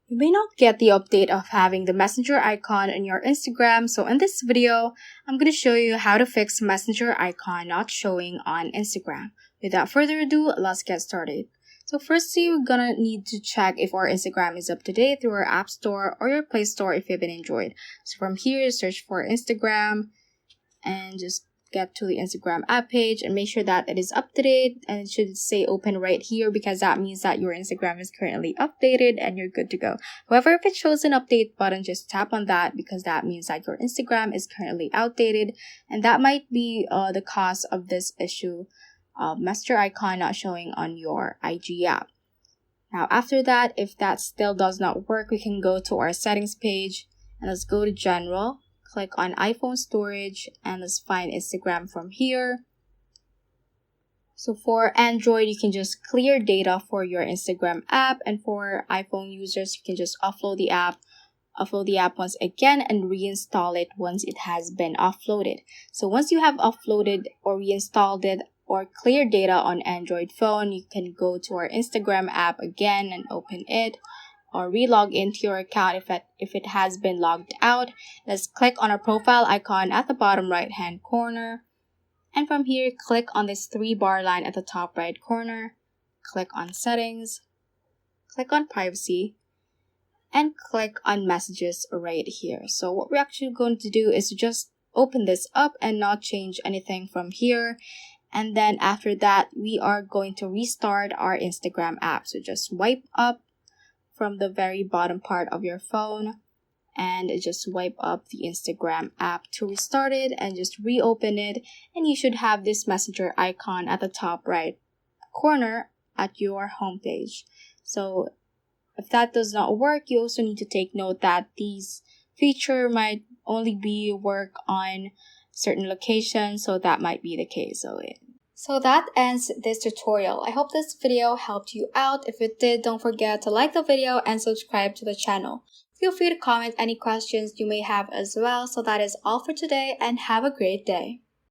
You may not get the update of having the messenger icon on your Instagram, so in this video, I'm going to show you how to fix messenger icon not showing on Instagram. Without further ado, let's get started. So firstly, we're going to need to check if our Instagram is up to date through our App Store or your Play Store if you've been Android. So from here, search for Instagram and just get to the Instagram app page and make sure that it is up to date, and it should say open right here because that means that your Instagram is currently updated and you're good to go. However, if it shows an update button, just tap on that because that means that your Instagram is currently outdated, and that might be the cause of this issue of messenger icon not showing on your IG app. Now after that, if that still does not work, we can go to our settings page and let's go to general. Click on iPhone storage and let's find Instagram from here. So for Android, you can just clear data for your Instagram app, and for iPhone users, you can just upload the app once again and reinstall it once it has been offloaded. So once you have uploaded or reinstalled it or cleared data on Android phone, you can go to our Instagram app again and open it, or re-log into your account if it has been logged out. Let's click on our profile icon at the bottom right hand corner, and from here click on this 3-bar line at the top right corner, click on settings, click on privacy, and click on messages right here. So what we're actually going to do is just open this up and not change anything from here, and then after that we are going to restart our Instagram app. So just wipe up from the very bottom part of your phone and just wipe up the Instagram app to restart it and just reopen it, and you should have this messenger icon at the top right corner at your homepage. So if that does not work, you also need to take note that these feature might only be work on certain locations, so that might be the case. So that ends this tutorial. I hope this video helped you out. If it did, don't forget to like the video and subscribe to the channel. Feel free to comment any questions you may have as well. So that is all for today, and have a great day.